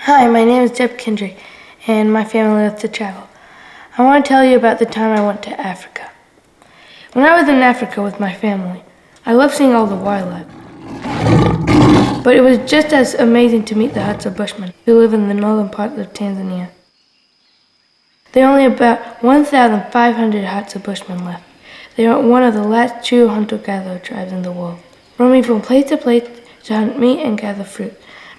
Hi, my name is Jeb Kendrick, and my family loves to travel. I want to tell you about the time I went to Africa. When I was in Africa with my family, I loved seeing all the wildlife. But it was just as amazing to meet the Hadza Bushmen, who live in the northern part of Tanzania. There are only about 1,500 Hadza Bushmen left. They are one of the last true hunter-gatherer tribes in the world, roaming from place to place to hunt meat and gather fruit.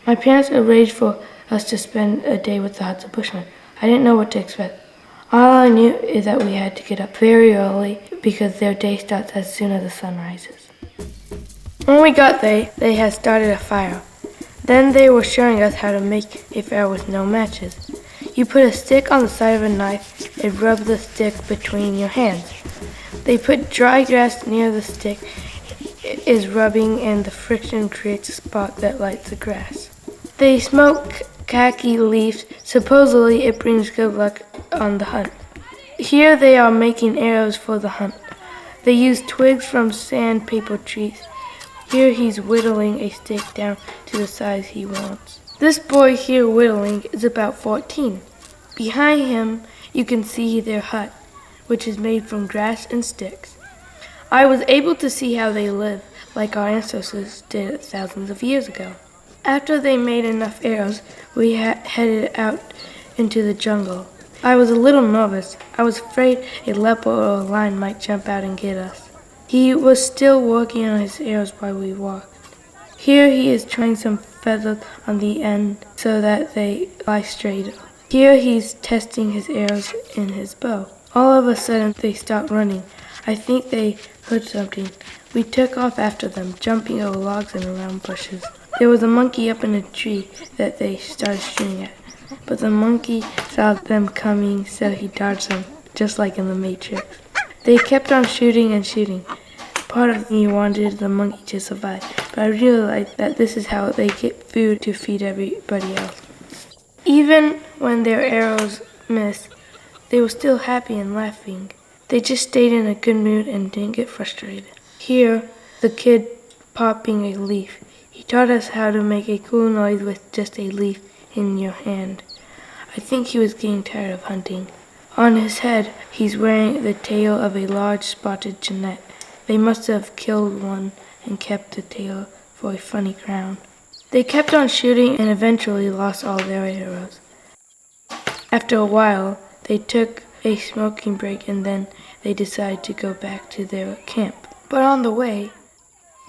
My parents arranged for us to spend a day with the Hadza Bushmen. I didn't know what to expect. All I knew is that we had to get up very early because their day starts as soon as the sun rises. When we got there, they had started a fire. Then they were showing us how to make a fire with no matches. You put a stick on the side of a knife and rub the stick between your hands. They put dry grass near the stick is rubbing, and the friction creates a spark that lights the grass. They smoke khaki leaves. Supposedly it brings good luck on the hunt. Here they are making arrows for the hunt. They use twigs from sandpaper trees. Here he's whittling a stick down to the size he wants. This boy here whittling is about 14. Behind him you can see their hut, which is made from grass and sticks. I was able to see how they live, like our ancestors did thousands of years ago. After they made enough arrows, we headed out into the jungle. I was a little nervous. I was afraid a leopard or a lion might jump out and get us. He was still working on his arrows while we walked. Here he is trying some feathers on the end so that they lie straight. Here he's testing his arrows in his bow. All of a sudden they stopped running. I think they heard something. We took off after them, jumping over logs and around bushes. There was a monkey up in a tree that they started shooting at, but the monkey saw them coming, so he dodged them, just like in the Matrix. They kept on shooting and shooting. Part of me wanted the monkey to survive, but I realized that this is how they get food to feed everybody else. Even when their arrows missed, they were still happy and laughing. They just stayed in a good mood and didn't get frustrated. Here, the kid popping a leaf. He taught us how to make a cool noise with just a leaf in your hand. I think he was getting tired of hunting. On his head, he's wearing the tail of a large spotted genet. They must have killed one and kept the tail for a funny crown. They kept on shooting and eventually lost all their arrows. After a while, they took a smoking break and then they decided to go back to their camp. But on the way,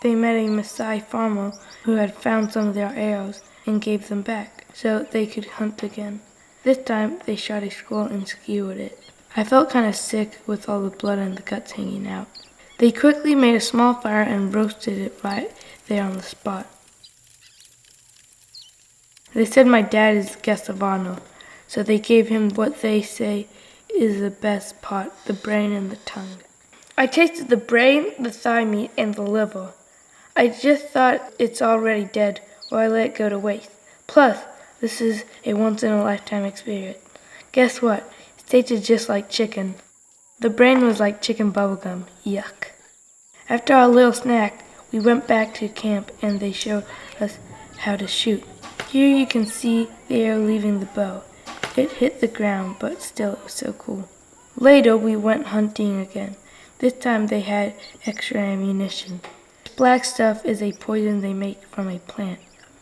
they met a Maasai farmer who had found some of their arrows and gave them back so they could hunt again. This time, they shot a squirrel and skewered it. I felt kind of sick with all the blood and the guts hanging out. They quickly made a small fire and roasted it right there on the spot. They said my dad is guest of honor, so they gave him what they say is the best part, the brain and the tongue. I tasted the brain, the thigh meat, and the liver. I just thought it's already dead, or I let it go to waste. Plus, this is a once-in-a-lifetime experience. Guess what? It tasted just like chicken. The brain was like chicken bubblegum. Yuck. After our little snack, we went back to camp and they showed us how to shoot. Here you can see the arrow leaving the bow. It hit the ground, but still it was so cool. Later, we went hunting again. This time they had extra ammunition. This black stuff is a poison they make from a plant.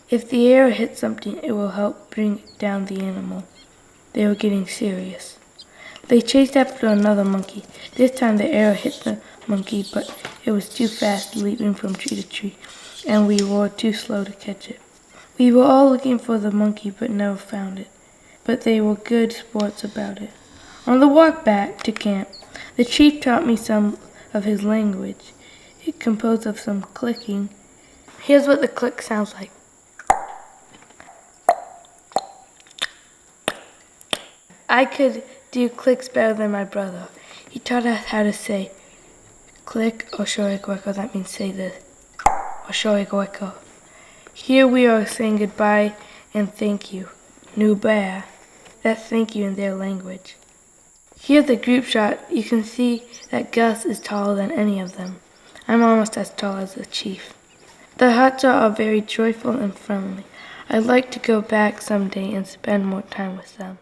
If the arrow hits something, it will help bring down the animal. They were getting serious. They chased after another monkey. This time the arrow hit the monkey, but it was too fast, leaping from tree to tree, and we were too slow to catch it. We were all looking for the monkey, but never found it. But they were good sports about it. On the walk back to camp, the chief taught me some of his language. It composed of some clicking. Here's what the click sounds like. I could do clicks better than my brother. He taught us how to say click or shorigweko, that means say this, or shorigweko. Here we are saying goodbye and thank you. Nubaya, that's thank you in their language. Here's the group shot. You can see that Gus is taller than any of them. I'm almost as tall as the chief. The Hadza are very joyful and friendly. I'd like to go back someday and spend more time with them.